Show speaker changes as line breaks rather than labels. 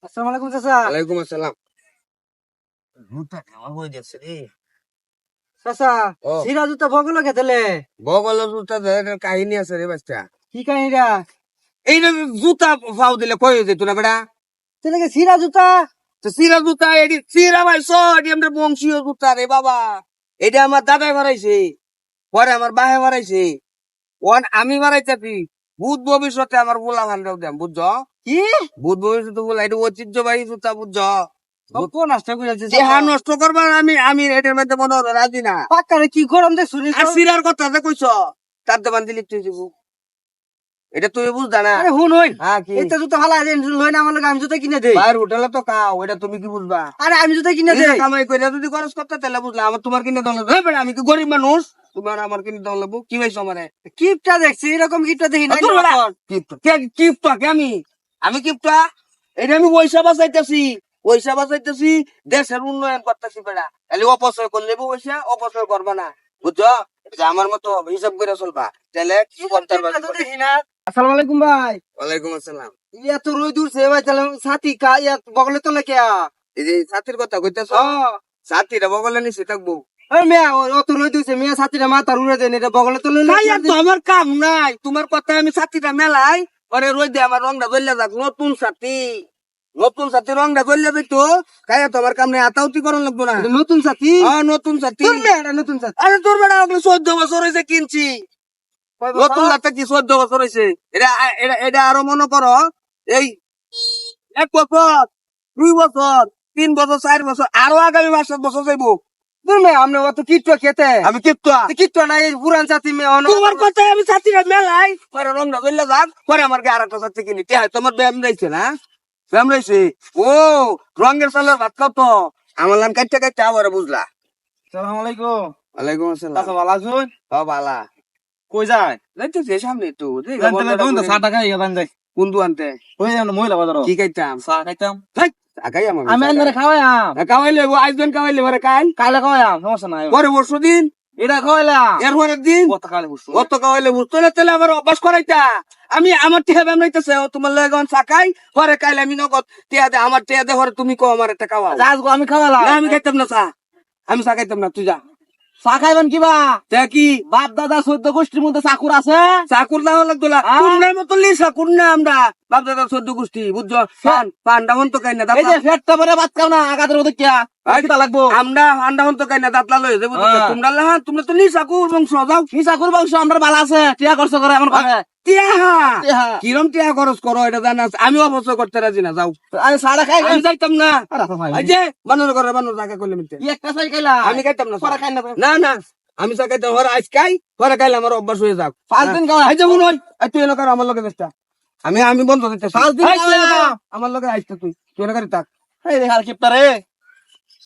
আসসালামু আলাইকুম চাচা।
ওয়ালাইকুম আসসালাম।
চাচা
ও
সিরা জুতা বগল খেতেলে
বগল জুতা কাহিনী আছে রে বাচ্চা।
কি কাহিনীরা?
এই যে জুতা ফাও দিলে কই যেত না বেড়া।
তেলে সিরা জুতা
তো সিরা জুতা এডি সিরা ভাইছো এডি আমরা বংশীয় জুতা রে বাবা। এটা আমার দাদাই বানাইছে, পরে আমার বাহে বানাইছে, ওয়ান আমি বানাইতাছি। ভূত ভবিষ্যতে আমার বলা ভান্ডাও দেম বুঝছো?
কি
ভূত ভবিষ্যতে বলা এটা ঐতিহ্যবাহী জুতা বুঝছো?
কোন নষ্ট করে আছে
দেহা নষ্ট করবার আমি এটার মধ্যে মনে হয় রাজি না।
পাক্কারে কি গরম দে শুনি।
আর সিরার কথা যে কইছ তার দোকান দিলি তুই দিব, এটা তুই বুঝদা না।
আরে হুন হইন,
হ্যাঁ কি
এইটা জুতা ভালো আছে লই না আমার লগে, আমি জুতা কিনে দেই।
বাইরের হোটেলে তো খাও, এটা তুমি কি বুঝবা?
আরে আমি জুতা কিনে
নিজে
দেই।
কামাই করে যদি খরচ করতে তাহলে বুঝলাম। আমার তোমার কিনে দাও লাগবে। বেটা আমি কি গরিব মানুষ, তোমার আমার কিনে দাও লাগবো? কি হয়েছে আমারে?
কিপটা দেখছি, এরকম কিপটা দেখি না।
কিপটা কে আমি কিপটা? এটা আমি পয়সা বাঁচাইতেছি, পয়সা বাঁচাইতেছি, দেশের উন্নয়ন করতেছি। বেড়া খালি অপচয় করলে পয়সা, অপচয় করবা না বুঝছো? যে আমার মতো হিসাব করে চলবা, তাহলে কি করতে পারবা?
দেখি না। আসসালামু আলাইকুম ভাই।
ওয়ালাইকুম আসসালাম।
ইয়া তো রই দূর সে ভাই, তাহলে সাথী কা ইয়া বগলে তো লেকে
এই যে ছাতির কথা কইতেছ, ছাতিটা বগলে নিচে থাকবো।
মিয়া অত রই দিছে মিয়া, সাথীরা মাথার উড়ে দেন, এটা বগলে তো লইলে
ভাই আর তো আমার কাম নাই, তোমার কথা আমি ছাতিটা মেলাই পরে রই দে আমার রংটা জ্বললে যাক। নতুন ছাতি, নতুন ছাতি রংটা জ্বললে যাইতো, কায়া তো আমার কাম নাই, আতাউতি করন লাগবো না।
এটা নতুন সাথী।
নতুন ছাতি।
তোর মেয়ে এটা নতুন সাথী।
আরে তোর বেড়া ওগুলো 14 বছর হয়েছে কিনছি। নতুন ছাতি কি 14 বছর হয়েছে? এটা এটা এটা আরো মনে করো এই 1 বছর, 2 বছর, 3 বছর, 4 বছর, আরো আগামী 5-7 বছর যাইবো।
তোর মেয়ে আমরা অত কিট্টু খেতে,
আমি কিপটা।
কিট্টু নাই পুরান সাথী মেয়ে
তোমার কথায় আমি ছাতিটা মেলাই পরে রংটা জ্বললে যাক, পরে আমার গায়ে আরেকটা ছাতি কিনি। তোমার ব্যায়াম রয়েছে না? ব্যায়াম রয়েছে। ও রঙের চালের ভাত খাও তো আমার লান কাটতে কাটতে আবার বুঝলা।
আসসালামু আলাইকুম।
ওয়ালাইকুম আসসালাম।
আচ্ছা ভালো আছেন?
বালা
কই যায়?
যাইতেছে সামনে একটু
চা টাকা ইয়া বান যাই।
কোন দোকানতে?
ওই যেন মহিলা বাজার।
কি খাইতাম?
চা খাইতাম।
আগাই আমার
আমি আন্দারে খাওয়াইয়াম।
খাওয়াইলে আইসবেন, খাওয়াইলে পরে কাল
কালে খাওয়াইয়াম, সমস্যা নাই।
পরে পরশু দিন,
এটা খাওয়াইলাম
এর পরের দিন
কত কালে বুঝছো?
অত খাওয়াইলে বুঝতো না, তাহলে আমার অভ্যাস করাইতা। আমি আমার টেহা ব্যায়াম নাইতেছে তোমার লগন চাকাই পরে কাইলে আমি নগদ টেহা দে, আমার টেহা দে পরে তুমি কো আমার একটা খাওয়াও।
আজ গো আমি খাওয়াইলাম।
না আমি খাইতাম না চা, আমি চা খাইতাম না, তুই যা।
চা খাইবেন কিবা?
তে কি
বাপ দাদা 14 গোষ্ঠীর মধ্যে চাকুর আছে।
চাকুর না লাগতো না, কুন্ডার মতো লি চাকুর না আমরা বাপ দাদা 14 গোষ্ঠী বুঝছো। পান্ডা হন তো কাই না
এই যে ফেটটা পরে ভাত খাও না, আগাদের মধ্যে কিয়া কিটা লাগবো?
আমরা আন্ডা হন তো কাই না দাঁতলা লই যাবো। তোমরা লাহা তোমরা তো লি চাকুর বংশ যাও।
কি চাকুর বংশ আমরা ভালো আছে, টিয়া খরচ করে এমন করে।
কিরম টিয়া খরচ করো এটা জানা আছে? আমি অবশ্যই করতে রাজি না, যাও।
আমি সাড়া খাই
আমি যাইতাম না। এই যে বানর করে বানর জায়গা করলে মিলতে
একটা চাই খাইলাম,
আমি খাইতাম না।
পরে খাই না।
না না আমি চা খাইতাম, ওরা আজ খাই পরে খাইলে আমার অভ্যাস হয়ে যাক।
5 দিন খাওয়া।
এই যে মনে হয় তুই এনে কর আমার লগে চেষ্টা, আমি বন্ধ দিতে
5 দিন খাওয়া।
আমার লগে আইস তুই এনে করি থাক।
এই দেখ আর কিপটা রে।